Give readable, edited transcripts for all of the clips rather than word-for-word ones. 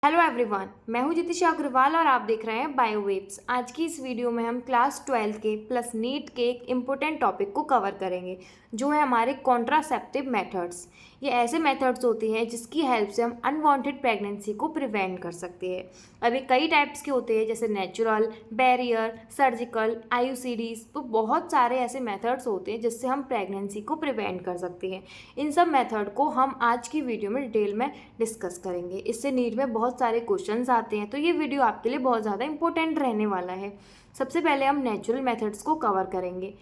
Hello everyone, मैं हूं जितिशा अग्रवाल और आप देख रहे हैं बायोवेव्स। आज की इस वीडियो में हम क्लास 12 के प्लस नीट के एक इम्पोर्टेंट टॉपिक को कवर करेंगे, जो है हमारे कॉन्ट्रासेप्टिव मेथड्स। ये ऐसे मेथड्स होती हैं जिसकी हेल्प से हम अनवांटेड प्रेगनेंसी को प्रिवेंट कर सकते हैं। अभी कई टाइप्स के होते हैं, जैसे नेचुरल, बैरियर, सर्जिकल, आईयूसीडीज। तो बहुत सारे ऐसे मेथड्स होते हैं जिससे हम प्रेगनेंसी को प्रिवेंट कर सकते हैं। इन सब मेथड को हम आज की वीडियो में डिटेल में डिस्कस करेंगे। इससे नीट में बहुत सारे क्वेश्चंस आते हैं, तो ये वीडियो आपके लिए बहुत ज़्यादा इंपॉर्टेंट रहने वाला है। सबसे पहले हम नेचुरल मेथड्स को कवर करेंगे।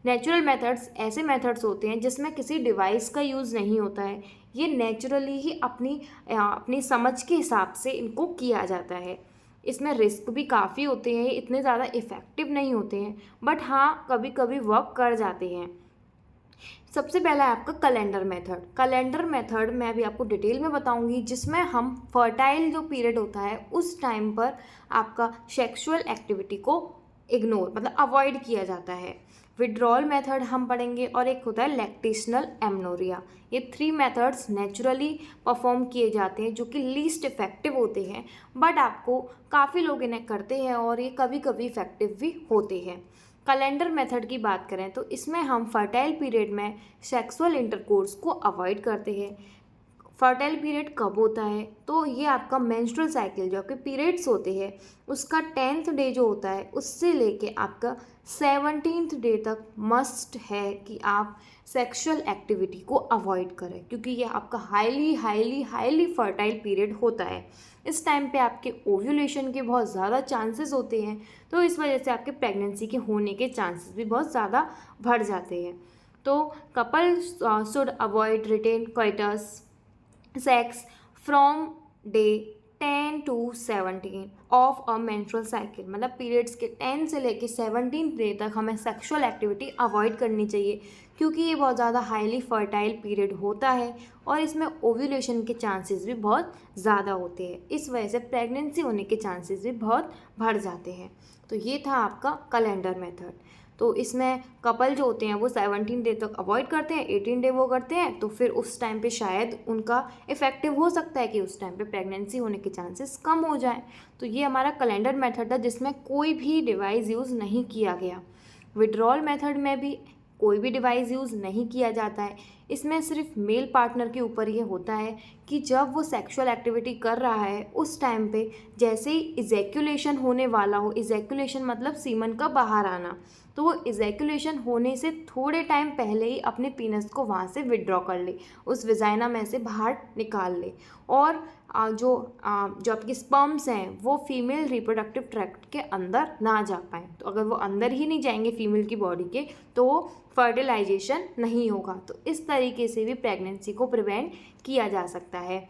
नेचुरल मेथड्स ऐसे मेथड्स होते हैं जिसमें किसी डिवाइस का यूज़ नहीं होता है। ये नेचुरली ही अपनी समझ के हिसाब से इनको किया जाता है। इसमें रिस्क भी काफ़ी होते हैं, इतने ज़्यादा इफ़ेक्टिव नहीं होते हैं, बट हाँ कभी कभी वर्क कर जाते हैं। सबसे पहला है आपका कैलेंडर मेथड। कैलेंडर मेथड मैं अभी आपको डिटेल में बताऊंगी, जिसमें हम फर्टाइल जो पीरियड होता है उस टाइम पर आपका सेक्सुअल एक्टिविटी को इग्नोर मतलब अवॉइड किया जाता है। विड्रॉल मेथड हम पढ़ेंगे और एक होता है लैक्टेशनल एमनोरिया। ये 3 मेथड्स नेचुरली परफॉर्म किए जाते हैं, जो कि लीस्ट इफेक्टिव होते हैं, बट आपको काफ़ी लोग इन्हें करते हैं और ये कभी कभी इफेक्टिव भी होते हैं। कैलेंडर मेथड की बात करें तो इसमें हम फर्टाइल पीरियड में सेक्सुअल इंटरकोर्स को अवॉइड करते हैं। फर्टाइल पीरियड कब होता है? तो ये आपका मेंस्ट्रुअल साइकिल, जो आपके पीरियड्स होते हैं, उसका 10th डे जो होता है उससे लेके आपका 17th डे तक मस्ट है कि आप सेक्सुअल एक्टिविटी को अवॉइड करें, क्योंकि ये आपका highly highly highly fertile period होता है। इस टाइम पे आपके ओव्यूलेशन के बहुत ज़्यादा चांसेस होते हैं, तो इस वजह से आपके प्रेगनेंसी के होने के चांसेस भी बहुत ज़्यादा बढ़ जाते हैं। तो couple should avoid retain coitus sex from day 10 to 17 of a menstrual cycle. मतलब पीरियड्स के 10 से लेके 17 डे तक हमें सेक्सुअल एक्टिविटी अवॉइड करनी चाहिए, क्योंकि ये बहुत ज़्यादा हाईली फर्टाइल पीरियड होता है और इसमें ओव्यूलेशन के चांसेस भी बहुत ज़्यादा होते हैं। इस वजह से प्रेगनेंसी होने के चांसेस भी बहुत बढ़ जाते हैं। तो ये था आपका कैलेंडर मेथड। तो इसमें कपल जो होते हैं वो 17 डे तक अवॉइड करते हैं, 18 डे वो करते हैं, तो फिर उस टाइम पे शायद उनका इफेक्टिव हो सकता है कि उस टाइम पे प्रेगनेंसी होने के चांसेस कम हो जाएं। तो ये हमारा कैलेंडर मेथड था, जिसमें कोई भी डिवाइस यूज़ नहीं किया गया। विड्रॉल मेथड में भी कोई भी डिवाइस यूज़ नहीं किया जाता है। इसमें सिर्फ मेल पार्टनर के ऊपर ये होता है कि जब वो सेक्सुअल एक्टिविटी कर रहा है उस टाइम पे जैसे ही इजैक्यूलेशन होने वाला हो, इजैक्यूलेशन मतलब सीमन का बाहर आना, तो वो इजैक्यूलेशन होने से थोड़े टाइम पहले ही अपने पीनस को वहाँ से विड्रॉ कर ले, उस विजाइना में से बाहर निकाल ले, और जो आपके स्पर्म्स हैं वो फीमेल रिप्रोडक्टिव ट्रैक्ट के अंदर ना जा पाएँ। तो अगर वो अंदर ही नहीं जाएंगे फीमेल की बॉडी के, तो वो फर्टिलाइजेशन नहीं होगा। तो इस तरीके से भी प्रेगनेंसी को प्रिवेंट किया जा सकता है।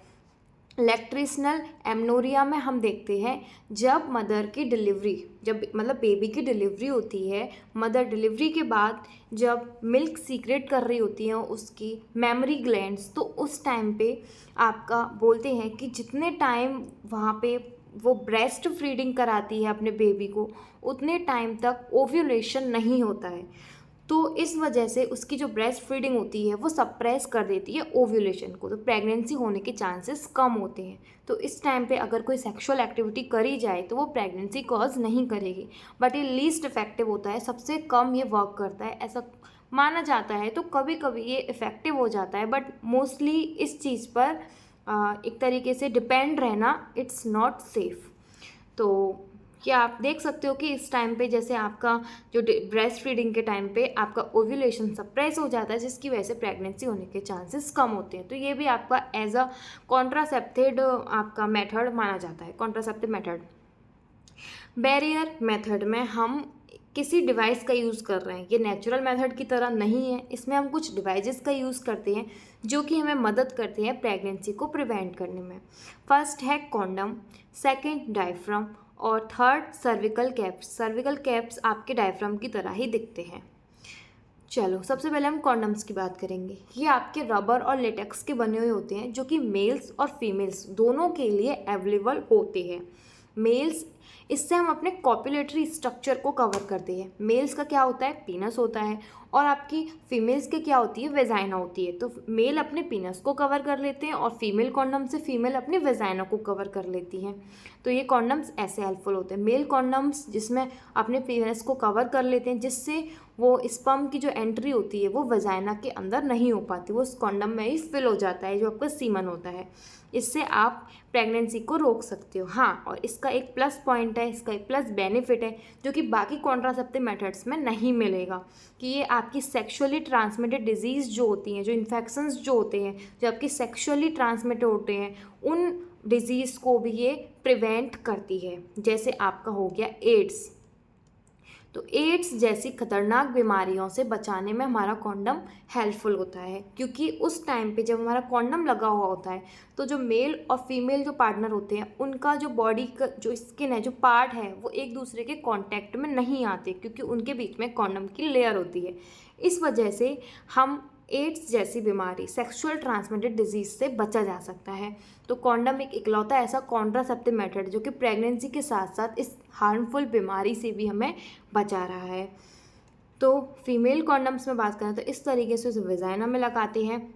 लैक्टेशनल एमनोरिया में हम देखते हैं जब मदर की डिलीवरी, जब मतलब बेबी की डिलीवरी होती है, मदर डिलीवरी के बाद जब मिल्क सीक्रेट कर रही होती है उसकी मेमरी ग्लैंड्स, तो उस टाइम पे आपका बोलते हैं कि जितने टाइम वहाँ पे वो ब्रेस्ट फीडिंग कराती है अपने बेबी को, उतने टाइम तक ओव्यूलेशन नहीं होता है। तो इस वजह से उसकी जो ब्रेस्ट फीडिंग होती है वो सप्रेस कर देती है ओव्यूलेशन को, तो प्रेगनेंसी होने के चांसेस कम होते हैं। तो इस टाइम पे अगर कोई सेक्सुअल एक्टिविटी करी जाए तो वो प्रेगनेंसी कॉज नहीं करेगी, बट ये लीस्ट इफेक्टिव होता है, सबसे कम ये वर्क करता है ऐसा माना जाता है। तो कभी कभी ये इफ़ेक्टिव हो जाता है, बट मोस्टली इस चीज़ पर एक तरीके से डिपेंड रहना इट्स नॉट सेफ। तो क्या आप देख सकते हो कि इस टाइम पे जैसे आपका जो ब्रेस्ट फीडिंग के टाइम पे आपका ओव्यूलेशन सप्रेस हो जाता है, जिसकी वजह से प्रेगनेंसी होने के चांसेस कम होते हैं। तो ये भी आपका एज अ कॉन्ट्रासेप्टिव आपका मेथड माना जाता है, कॉन्ट्रासेप्टिव मेथड। बैरियर मेथड में हम किसी डिवाइस का यूज़ कर रहे हैं, ये नेचुरल मेथड की तरह नहीं है। इसमें हम कुछ डिवाइसेस का यूज़ करते हैं जो कि हमें मदद करते हैं प्रेगनेंसी को प्रिवेंट करने में। फर्स्ट है कॉन्डम, सेकंड डायफ्राम, और third cervical caps. Cervical caps आपके डायफ्राम की तरह ही दिखते हैं। चलो सबसे पहले हम कॉन्डम्स की बात करेंगे। ये आपके रबर और लेटेक्स के बने हुए होते हैं, जो कि मेल्स और फीमेल्स दोनों के लिए अवेलेबल होते हैं। मेल्स, इससे हम अपने कॉपुलेटरी स्ट्रक्चर को कवर करते हैं। मेल्स का क्या होता है? पीनस होता है, और आपकी फीमेल्स के क्या होती है, वेजाइना होती है। तो मेल अपने पीनस को कवर कर लेते हैं और फीमेल कॉन्डम से फीमेल अपने वेजाइना को कवर कर लेती हैं। तो ये कॉन्डम्स ऐसे हेल्पफुल होते हैं। मेल कॉन्डम्स जिसमें अपने पीनस को कवर कर लेते हैं, जिससे वो स्पर्म की जो एंट्री होती है वो वेजाइना के अंदर नहीं हो पाती, वो उस कॉन्डम में ही फिल हो जाता है, जो आपका सीमन होता है। इससे आप प्रेगनेंसी को रोक सकते हो। हाँ, और इसका एक प्लस पॉइंट है, इसका एक प्लस बेनिफिट है जो कि बाकी कॉन्ट्रासेप्टिव मेथड्स में नहीं मिलेगा, कि ये आपकी सेक्सुअली ट्रांसमिटेड डिजीज़ जो होती हैं, जो इन्फेक्शंस जो होते हैं, जो आपकी सेक्सुअली ट्रांसमिटेड होते हैं, उन डिजीज़ को भी ये प्रिवेंट करती है। जैसे आपका हो गया एड्स, तो एड्स जैसी खतरनाक बीमारियों से बचाने में हमारा कॉन्डम हेल्पफुल होता है, क्योंकि उस टाइम पे जब हमारा कॉन्डम लगा हुआ होता है तो जो मेल और फीमेल जो पार्टनर होते हैं उनका जो बॉडी का जो स्किन है, जो पार्ट है, वो एक दूसरे के कांटेक्ट में नहीं आते, क्योंकि उनके बीच में कॉन्डम की लेयर होती है। इस वजह से हम एड्स जैसी बीमारी, सेक्सुअल ट्रांसमिटेड डिजीज़ से बचा जा सकता है। तो कॉन्डम एक इकलौता ऐसा कॉन्ट्रासेप्टिव मेथड जो कि प्रेगनेंसी के साथ साथ इस हार्मफुल बीमारी से भी हमें बचा रहा है। तो फीमेल कॉन्डम्स में बात करें तो इस तरीके से उसे वेजाइना में लगाते हैं,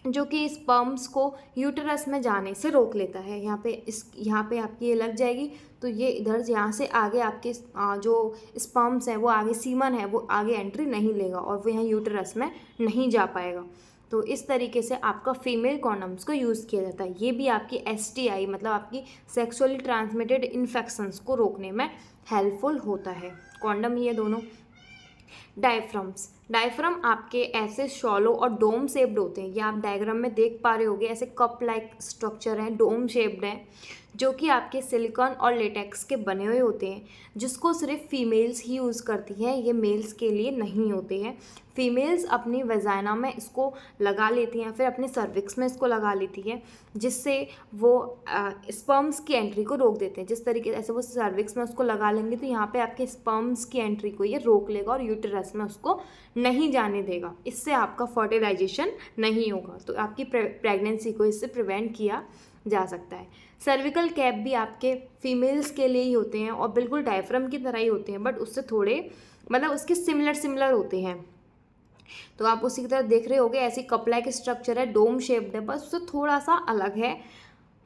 जो कि स्पर्म्स को यूटेरस में जाने से रोक लेता है। यहाँ पे आपकी ये लग जाएगी तो ये इधर यहाँ से आगे आपके जो स्पर्म्स हैं, वो आगे सीमन है, वो आगे एंट्री नहीं लेगा और वो यहाँ यूटेरस में नहीं जा पाएगा। तो इस तरीके से आपका फीमेल कॉन्डम्स को यूज़ किया जाता है। ये भी आपकी STI मतलब आपकी सेक्सुअली ट्रांसमिटेड इन्फेक्शंस को रोकने में हेल्पफुल होता है कॉन्डम, ये दोनों। डायफ्राम आपके ऐसे शॉलो और डोम शेप्ड होते हैं, ये आप डायग्राम में देख पा रहे होगे, ऐसे कप लाइक स्ट्रक्चर हैं, डोम शेप्ड हैं, जो कि आपके सिलिकॉन और लेटेक्स के बने हुए होते हैं, जिसको सिर्फ फीमेल्स ही यूज़ करती हैं, ये मेल्स के लिए नहीं होते हैं। फीमेल्स अपनी वेजाइना में इसको लगा लेती हैं, फिर अपने सर्विक्स में इसको लगा लेती हैं, जिससे वो स्पर्म्स की एंट्री को रोक देते हैं। जिस तरीके ऐसे वो सर्विक्स में उसको लगा लेंगे तो यहाँ पे आपके स्पर्म्स की एंट्री को ये रोक लेगा और यूटेरस में उसको नहीं जाने देगा। इससे आपका फर्टिलाइजेशन नहीं होगा, तो आपकी प्रेगनेंसी को इससे प्रिवेंट किया जा सकता है। सर्विकल कैप भी आपके फीमेल्स के लिए ही होते हैं और बिल्कुल डायफ्राम की तरह ही होते हैं, बट उससे थोड़े मतलब उसके सिमिलर होते हैं। तो आप उसी की तरह देख रहे होगे, ऐसी कप लाइक स्ट्रक्चर है, डोम शेप्ड है, बस उससे थोड़ा सा अलग है।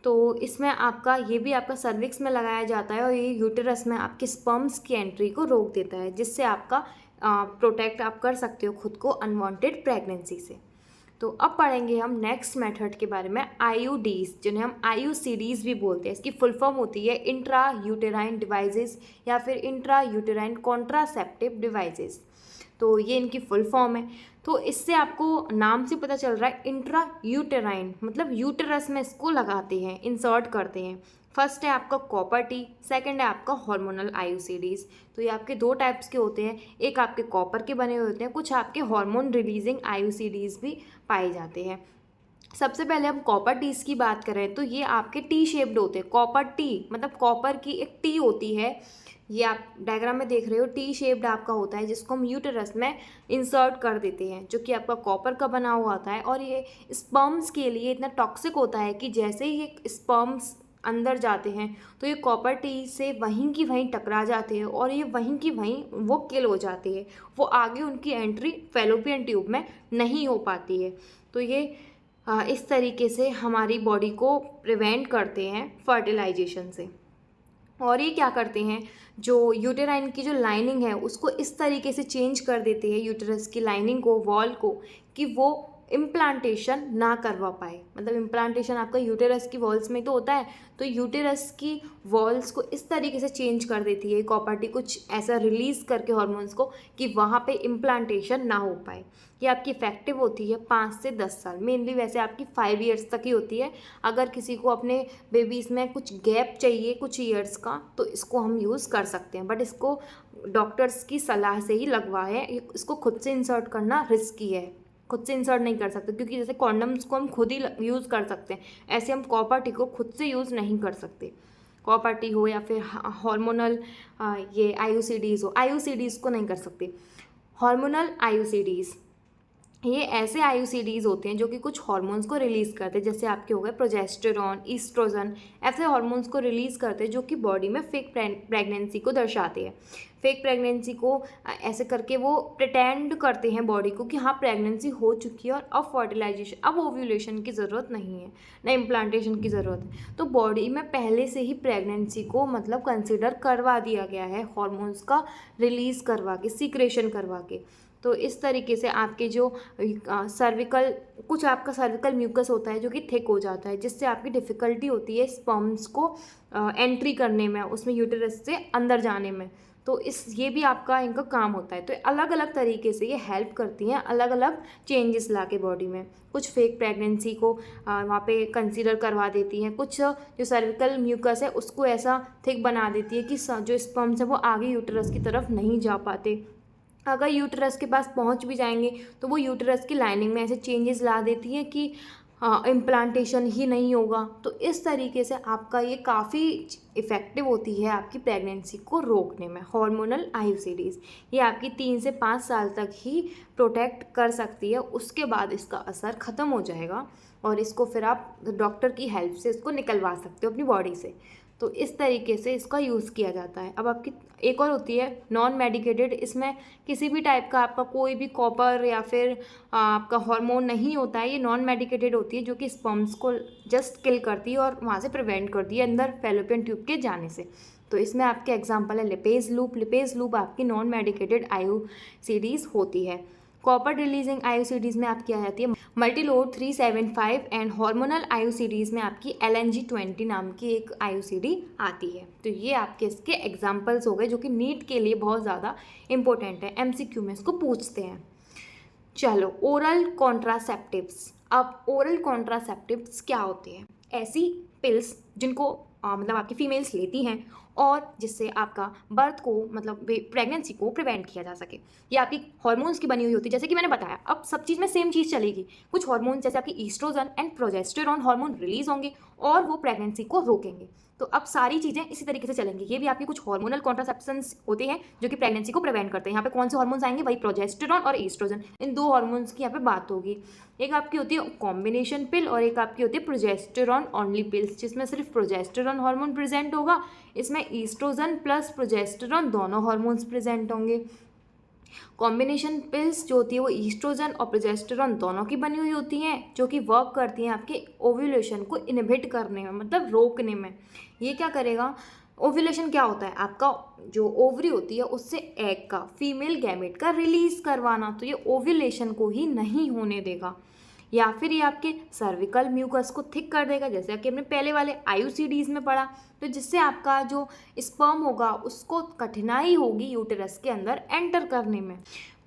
तो इसमें आपका ये भी आपका सर्विक्स में लगाया जाता है और ये यूटेरस में आपके स्पर्म्स की एंट्री को रोक देता है, जिससे आपका प्रोटेक्ट आप कर सकते हो खुद को अनवांटेड प्रेगनेंसी से। तो अब पढ़ेंगे हम नेक्स्ट मेथड के बारे में, IUDs, जिन्हें हम IUCDs भी बोलते हैं। इसकी फुल फॉर्म होती है इंट्रा यूटेराइन डिवाइसेस या फिर इंट्रा यूटेराइन कॉन्ट्रासेप्टिव डिवाइसेस। तो ये इनकी फुल फॉर्म है। तो इससे आपको नाम से पता चल रहा है, इंट्रा यूटेराइन मतलब यूटेरस में इसको लगाते हैं, इंसर्ट करते हैं। फर्स्ट है आपका कॉपर टी, सेकंड है आपका हार्मोनल IUCDs। तो ये आपके दो टाइप्स के होते हैं, एक आपके कॉपर के बने हुए होते हैं, कुछ आपके हार्मोन रिलीजिंग IUCDs भी पाए जाते हैं। सबसे पहले हम कॉपर टीज की बात करें तो ये आपके टी शेप्ड होते हैं। कॉपर टी मतलब कॉपर की एक टी होती है, ये आप डायग्राम में देख रहे हो, टी शेप्ड आपका होता है, जिसको हम यूटेरस में इंसर्ट कर देते हैं, जो कि आपका कॉपर का बना हुआ होता है। और ये स्पर्म्स के लिए इतना टॉक्सिक होता है कि जैसे ही ये स्पर्म्स अंदर जाते हैं तो ये कॉपर टी से वहीं की वहीं टकरा जाते हैं और ये वहीं की वहीं वो किल हो जाती है, वो आगे उनकी एंट्री फैलोपियन ट्यूब में नहीं हो पाती है। तो ये इस तरीके से हमारी बॉडी को प्रिवेंट करते हैं फर्टिलाइजेशन से। और ये क्या करते हैं, जो यूटेराइन की जो लाइनिंग है उसको इस तरीके से चेंज कर देते हैं, यूटेरस की लाइनिंग को, वॉल को, कि वो इम्प्लांटेशन ना करवा पाए। मतलब इम्प्लांटेशन आपका यूटेरस की वॉल्स में तो होता है, तो यूटेरस की वॉल्स को इस तरीके से चेंज कर देती है कॉपर टी, कुछ ऐसा रिलीज़ करके हार्मोन्स को, कि वहाँ पे इम्प्लांटेशन ना हो पाए। ये आपकी इफेक्टिव होती है 5 से 10 साल, मेनली वैसे आपकी 5 ईयर्स तक ही होती है। अगर किसी को अपने बेबीज़ में कुछ गैप चाहिए कुछ ईयर्स का तो इसको हम यूज़ कर सकते हैं, बट इसको डॉक्टर्स की सलाह से ही लगवाएं। इसको खुद से इंसर्ट करना रिस्की है, खुद से इंसर्ट नहीं कर सकते, क्योंकि जैसे कॉन्डम्स को हम खुद ही यूज़ कर सकते हैं, ऐसे हम कॉपर टी को खुद से यूज़ नहीं कर सकते। कॉपर टी हो या फिर हार्मोनल ये IUCDs हो, IUCDs को नहीं कर सकते। हार्मोनल IUCDs ये ऐसे आईयूसीडीज़ होते हैं जो कि कुछ हार्मोन्स को रिलीज़ करते हैं, जैसे आपके हो गए प्रोजेस्टेरॉन, ईस्ट्रोजन, ऐसे हार्मोन्स को रिलीज़ करते हैं जो कि बॉडी में फेक प्रेगनेंसी को दर्शाते हैं। फेक प्रेगनेंसी को ऐसे करके वो प्रिटेंड करते हैं बॉडी को कि हाँ प्रेगनेंसी हो चुकी है और अब फर्टिलाइजेशन, अब ओव्यूलेशन की ज़रूरत नहीं है, ना इम्प्लांटेशन की ज़रूरत है। तो बॉडी में पहले से ही प्रेगनेंसी को मतलब कंसिडर करवा दिया गया है, हार्मोन्स का रिलीज़ करवा के, सीक्रेशन करवा के। तो इस तरीके से आपके जो सर्विकल, कुछ आपका सर्विकल म्यूकस होता है जो कि थिक हो जाता है, जिससे आपकी डिफ़िकल्टी होती है स्पर्म्स को एंट्री करने में, उसमें यूटेरस से अंदर जाने में। तो ये भी आपका इनका काम होता है। तो अलग अलग तरीके से ये हेल्प करती हैं, अलग अलग चेंजेस ला के बॉडी में। कुछ फेक प्रेगनेंसी को वहाँ पे कंसीडर करवा देती हैं, कुछ जो सर्विकल म्यूकस है उसको ऐसा थिक बना देती है कि जो स्पर्म्स है वो आगे यूटेरस की तरफ नहीं जा पाते। अगर यूटेरस के पास पहुंच भी जाएंगे तो वो यूटेरस की लाइनिंग में ऐसे चेंजेस ला देती है कि इम्प्लांटेशन ही नहीं होगा। तो इस तरीके से आपका ये काफ़ी इफ़ेक्टिव होती है आपकी प्रेगनेंसी को रोकने में। हार्मोनल आईयूसीडीज़ ये आपकी 3 से 5 साल तक ही प्रोटेक्ट कर सकती है, उसके बाद इसका असर ख़त्म हो जाएगा और इसको फिर आप डॉक्टर की हेल्प से इसको निकलवा सकते हो अपनी बॉडी से। तो इस तरीके से इसका यूज़ किया जाता है। अब आपकी एक और होती है नॉन मेडिकेटेड, इसमें किसी भी टाइप का आपका कोई भी कॉपर या फिर आपका हार्मोन नहीं होता है। ये नॉन मेडिकेटेड होती है जो कि स्पर्म्स को जस्ट किल करती है और वहाँ से प्रिवेंट करती है अंदर फैलोपियन ट्यूब के जाने से। तो इसमें आपके एग्जांपल है लिपेज लूप। लिपेज लूप आपकी नॉन मेडिकेटेड आईयूसीडीज़ होती है। कॉपर रिलीजिंग आईयूसीडीज़ में आपकी आ जाती है मल्टीलोड 375 एंड हार्मोनल आईयूसीडीज़ में आपकी LNG-20 नाम की एक आईयूसीडी आती है। तो ये आपके इसके एग्जांपल्स हो गए जो कि नीट के लिए बहुत ज़्यादा इंपॉर्टेंट है, MCQ में इसको पूछते हैं। चलो, ओरल कॉन्ट्रासेप्टिव्स। अब ओरल कॉन्ट्रासेप्टिव्स क्या होते हैं? ऐसी पिल्स जिनको मतलब आपकी फीमेल्स लेती हैं और जिससे आपका बर्थ को मतलब प्रेगनेंसी को प्रिवेंट किया जा सके। ये आपकी हार्मोन्स की बनी हुई होती है, जैसे कि मैंने बताया। अब सब चीज़ में सेम चीज़ चलेगी। कुछ हार्मोन जैसे आपकी oestrogen and progesterone hormone release होंगे और वो प्रेगनेंसी को रोकेंगे। तो अब सारी चीज़ें इसी तरीके से चलेंगी। ये भी आपके कुछ हार्मोनल कॉन्ट्रासेप्शंस होते हैं जो कि प्रेगनेंसी को प्रिवेंट करते हैं। यहाँ पे कौन से हार्मोन्स आएंगे? वही प्रोजेस्टेरॉन और ईस्ट्रोजन, इन दो हार्मोन्स की यहाँ पे बात होगी। एक आपकी होती है कॉम्बिनेशन पिल और एक आपकी होती है प्रोजेस्टेरॉन ओनली पिल्स, जिसमें सिर्फ प्रोजेस्टेरॉन हार्मोन प्रेजेंट होगा। इसमें ईस्ट्रोजन प्लस प्रोजेस्टेरॉन दोनों हार्मोन्स प्रेजेंट होंगे। कॉम्बिनेशन पिल्स जो होती है वो ईस्ट्रोजन और प्रोजेस्टेरॉन दोनों की बनी हुई होती हैं, जो कि वर्क करती हैं आपके ओव्यूलेशन को इनहिबिट करने में, मतलब रोकने में। ये क्या करेगा? ओव्यूलेशन क्या होता है? आपका जो ओवरी होती है उससे एग का, फीमेल गैमेट का रिलीज करवाना। तो ये ओव्यूलेशन को ही नहीं होने देगा। या फिर ये आपके सर्विकल म्यूकस को थिक कर देगा, जैसे कि हमने पहले वाले आईयूसीडीज़ में पढ़ा। तो जिससे आपका जो स्पर्म होगा उसको कठिनाई होगी यूटेरस के अंदर एंटर करने में।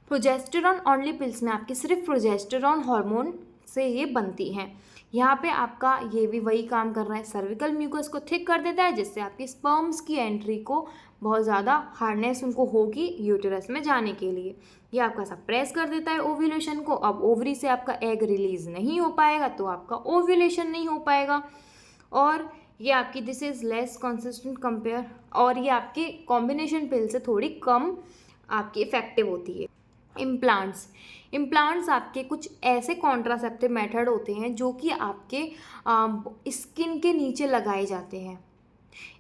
प्रोजेस्टेरॉन ओनली पिल्स में आपकी सिर्फ प्रोजेस्टेरॉन हार्मोन से ये बनती हैं। यहाँ पे आपका ये भी वही काम कर रहा है, सर्विकल म्यूकस को थिक कर देता है, जिससे आपके स्पर्म्स की एंट्री को बहुत ज़्यादा हार्डनेस उनको होगी यूटेरस में जाने के लिए। ये आपका सप्रेस कर देता है ओव्यूलेशन को। अब ओवरी से आपका एग रिलीज नहीं हो पाएगा तो आपका ओव्यूलेशन नहीं हो पाएगा। और ये आपकी this is less consistent compare, और ये आपके कॉम्बिनेशन पिल से थोड़ी कम आपकी इफेक्टिव होती है। इम्प्लांट्स आपके कुछ ऐसे कॉन्ट्रासेप्टिव मेथड होते हैं जो कि आपके स्किन के नीचे लगाए जाते हैं।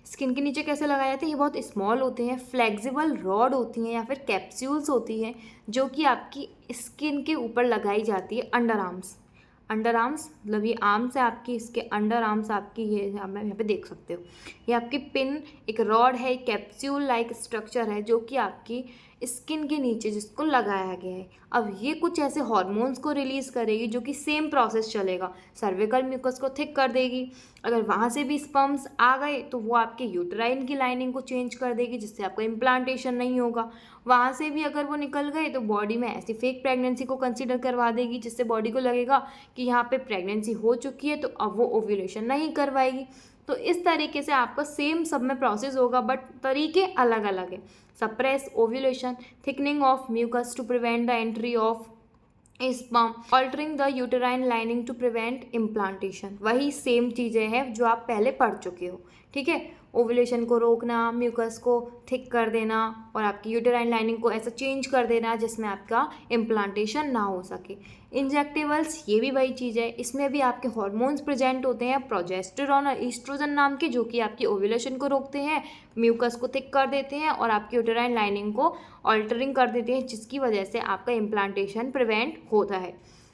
स्किन के नीचे कैसे लगाए जाते हैं? ये बहुत स्मॉल होते हैं, फ्लेक्सिबल रॉड होती हैं या फिर कैप्सूल्स होती हैं जो कि आपकी स्किन के ऊपर लगाई जाती है। अंडर आर्म्स मतलब ये आर्म्स है आपकी, इसके अंडर आर्म्स आपकी, ये आप यहाँ पे देख सकते हो। ये आपकी पिन एक रॉड है, कैप्सूल लाइक स्ट्रक्चर है जो कि आपकी स्किन के नीचे जिसको लगाया गया है। अब ये कुछ ऐसे हार्मोन्स को रिलीज़ करेगी जो कि सेम प्रोसेस चलेगा, सर्विकल म्यूकस को थिक कर देगी। अगर वहाँ से भी स्पर्म्स आ गए तो वो आपके यूटेराइन की लाइनिंग को चेंज कर देगी, जिससे आपको इम्प्लांटेशन नहीं होगा। वहाँ से भी अगर वो निकल गए तो बॉडी में ऐसी फेक प्रेगनेंसी को कंसीडर करवा देगी, जिससे बॉडी को लगेगा कि यहाँ पे प्रेगनेंसी हो चुकी है, तो अब वो ओव्यूलेशन नहीं करवाएगी। तो इस तरीके से आपका सेम सब में प्रोसेस होगा, बट तरीके अलग अलग है। Suppress ovulation, thickening of mucus to prevent the entry of sperm altering the uterine lining to prevent implantation. वही सेम चीज़ें हैं जो आप पहले पढ़ चुके हो, ठीक है। ओवुलेशन को रोकना, म्यूकस को थिक कर देना और आपकी यूटेराइन लाइनिंग को ऐसा चेंज कर देना जिसमें आपका इम्प्लांटेशन ना हो सके। इंजेक्टेबल्स ये भी वही चीज़ है, इसमें भी आपके हॉर्मोन्स प्रेजेंट होते हैं, प्रोजेस्टेरॉन और ईस्ट्रोजन नाम के, जो कि आपकी ओवुलेशन को रोकते हैं, म्यूकस को थिक कर देते हैं और आपकी यूटेराइन लाइनिंग को ऑल्टरिंग कर देते हैं, जिसकी वजह से आपका इम्प्लांटेशन प्रिवेंट होता है।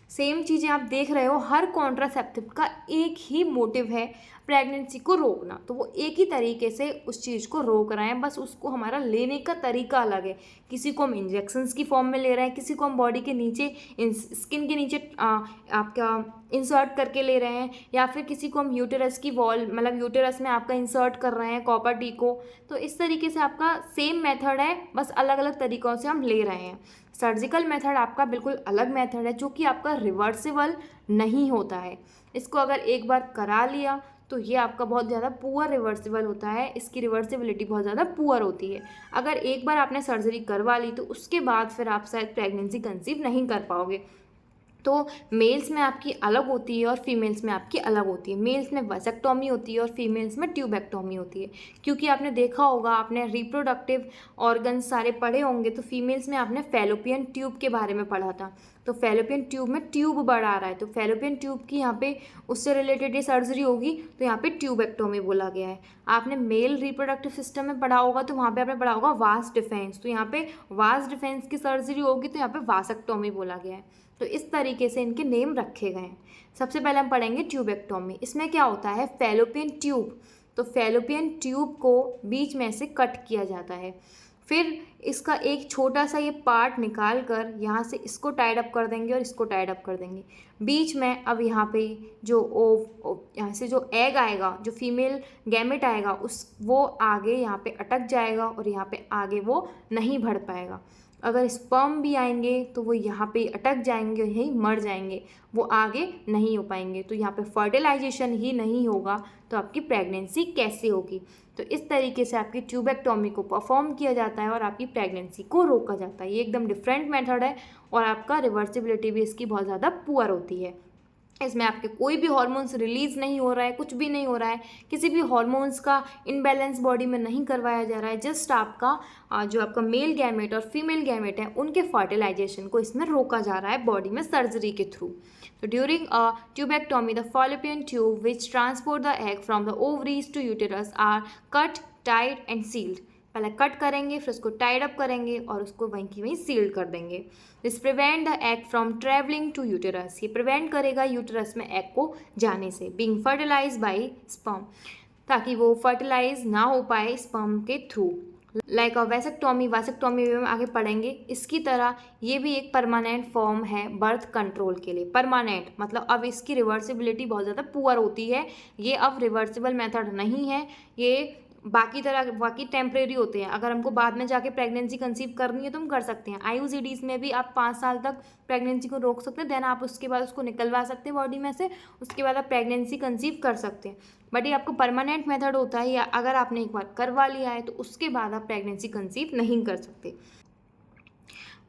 सेम चीज़ें आप देख रहे हो, हर कॉन्ट्रासेप्टिव का एक ही मोटिव है, प्रेगनेंसी को रोकना। तो वो एक ही तरीके से उस चीज़ को रोक रहे हैं, बस उसको हमारा लेने का तरीका अलग है। किसी को हम इंजेक्शंस की फॉर्म में ले रहे हैं, किसी को हम बॉडी के नीचे स्किन के नीचे आपका इंसर्ट करके ले रहे हैं, या फिर किसी को हम यूटेरस की वॉल मतलब यूटेरस में आपका इंसर्ट कर रहे हैं कॉपर टी को। तो इस तरीके से आपका सेम मेथड है, बस अलग अलग तरीक़ों से हम ले रहे हैं। सर्जिकल मेथड आपका बिल्कुल अलग मेथड है, जो कि आपका रिवर्सिबल नहीं होता है। इसको अगर एक बार करा लिया तो ये आपका बहुत ज़्यादा पुअर रिवर्सिबल होता है, इसकी रिवर्सिबिलिटी बहुत ज़्यादा पुअर होती है। अगर एक बार आपने सर्जरी करवा ली तो उसके बाद फिर आप शायद प्रेगनेंसी कंसीव नहीं कर पाओगे। तो मेल्स में आपकी अलग होती है और फीमेल्स में आपकी अलग होती है। मेल्स में वैसेक्टोमी होती है और फीमेल्स में ट्यूबेक्टोमी होती है। क्योंकि आपने देखा होगा, आपने रिप्रोडक्टिव ऑर्गन्स सारे पढ़े होंगे, तो फीमेल्स में आपने फैलोपियन ट्यूब के बारे में पढ़ा था। तो फैलोपियन ट्यूब में ट्यूब बड़ा आ रहा है, तो फैलोपियन ट्यूब की यहाँ पे उससे रिलेटेड ये सर्जरी होगी, तो यहाँ पे ट्यूबेक्टोमी बोला गया है। आपने मेल रिप्रोडक्टिव सिस्टम में पढ़ा होगा, तो वहाँ पे आपने पढ़ा होगा वास डिफेंस, तो यहाँ पे वास डिफेंस की सर्जरी होगी, तो यहाँ पे वासेक्टोमी बोला गया है। तो इस तरीके से इनके नेम रखे गए हैं। सबसे पहले हम पढ़ेंगे ट्यूबेक्टोमी। इसमें क्या होता है, फैलोपियन ट्यूब, तो फैलोपियन ट्यूब को बीच में से कट किया जाता है, फिर इसका एक छोटा सा ये पार्ट निकाल कर यहाँ से इसको टाइड अप कर देंगे और इसको टाइड अप कर देंगे। बीच में अब यहाँ पे जो यहाँ से जो एग आएगा, जो फीमेल गैमेट आएगा, वो आगे यहाँ पे अटक जाएगा और यहाँ पे आगे वो नहीं बढ़ पाएगा। अगर स्पर्म भी आएंगे तो वो यहाँ पे अटक जाएंगे और यहीं मर जाएंगे, वो आगे नहीं हो पाएंगे। तो यहाँ पे फर्टिलाइजेशन ही नहीं होगा तो आपकी प्रेगनेंसी कैसे होगी। तो इस तरीके से आपकी ट्यूबेक्टोमी को परफॉर्म किया जाता है और आपकी प्रेगनेंसी को रोका जाता है। ये एकदम डिफरेंट मेथड है और आपका रिवर्सिबिलिटी भी इसकी बहुत ज़्यादा पुअर होती है। इसमें आपके कोई भी हार्मोन्स रिलीज़ नहीं हो रहा है, कुछ भी नहीं हो रहा है, किसी भी हार्मोन्स का इनबैलेंस बॉडी में नहीं करवाया जा रहा है। जस्ट आपका जो आपका मेल गैमेट और फीमेल गैमेट है उनके फर्टिलाइजेशन को इसमें रोका जा रहा है बॉडी में सर्जरी के थ्रू। तो during a tubectomy the fallopian tube which transport the egg from the ovaries to uterus are cut, tied and sealed. पहले कट करेंगे, फिर उसको टाइड अप करेंगे और उसको वहीं की वहीं सील्ड कर देंगे। This prevent the egg from travelling to uterus. ये प्रिवेंट करेगा यूटेरस में एग को जाने से, बीइंग फर्टिलाइज्ड बाय स्पर्म, ताकि वो फर्टिलाइज ना हो पाए स्पर्म के थ्रू। लाइक वैसेक्टोमी, वासेक्टोमी में आगे पढ़ेंगे। इसकी तरह ये भी एक परमानेंट फॉर्म है बर्थ कंट्रोल के लिए। परमानेंट मतलब अब इसकी रिवर्सिबिलिटी बहुत ज़्यादा पुअर होती है, ये अब रिवर्सिबल मेथड नहीं है, ये बाकी टेम्परेरी होते हैं। अगर हमको बाद में जाके प्रेगनेंसी कंसीव करनी है तो हम कर सकते हैं। IUCDs में भी आप 5 साल तक प्रेगनेंसी को रोक सकते हैं, देन आप उसके बाद उसको निकलवा सकते हैं बॉडी में से, उसके बाद आप प्रेगनेंसी कंसीव कर सकते हैं। बट ये आपको परमानेंट मेथड होता है, या अगर आपने एक बार करवा लिया है तो उसके बाद आप प्रेगनेंसी कंसीव नहीं कर सकते।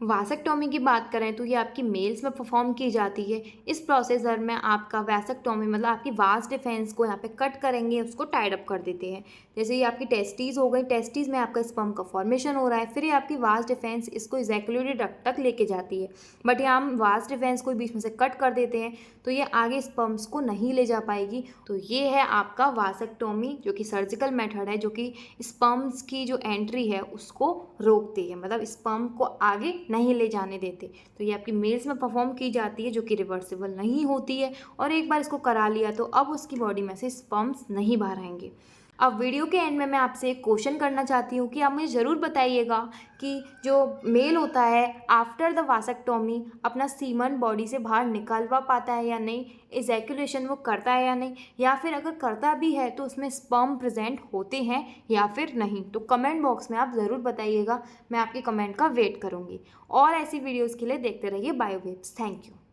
वासेक्टोमी की बात करें तो ये आपकी मेल्स में परफॉर्म की जाती है। इस प्रोसीजर में आपका वासेक्टोमी मतलब आपकी वास डिफेंस को यहाँ पे कट करेंगे, उसको टाइड अप कर देते हैं। जैसे ये आपकी टेस्टीज़ हो गई, टेस्टीज़ में आपका स्पर्म का फॉर्मेशन हो रहा है, फिर ये आपकी वास डिफेंस इसको इजैकुलेटरी डक्ट तक लेके जाती है। बट यहाँ हम वास डिफेंस को बीच में से कट कर देते हैं तो ये आगे स्पर्म्स को नहीं ले जा पाएगी। तो ये है आपका वासेक्टोमी, जो कि सर्जिकल मेथड है, जो कि स्पर्म्स की जो एंट्री है उसको रोकती है, मतलब स्पर्म को आगे नहीं ले जाने देते। तो ये आपकी मेल्स में परफॉर्म की जाती है, जो कि रिवर्सिबल नहीं होती है, और एक बार इसको करा लिया तो अब उसकी बॉडी में से स्पर्म्स नहीं बाहर आएंगे। अब वीडियो के एंड में मैं आपसे एक क्वेश्चन करना चाहती हूँ कि आप मुझे ज़रूर बताइएगा कि जो मेल होता है आफ्टर द वासेक्टोमी अपना सीमन बॉडी से बाहर निकलवा पाता है या नहीं, इजैकुलेशन वो करता है या नहीं, या फिर अगर करता भी है तो उसमें स्पर्म प्रेजेंट होते हैं या फिर नहीं। तो कमेंट बॉक्स में आप ज़रूर बताइएगा, मैं आपके कमेंट का वेट करूँगी। और ऐसी वीडियोज़ के लिए देखते रहिए बायोवेव्स। Thank you.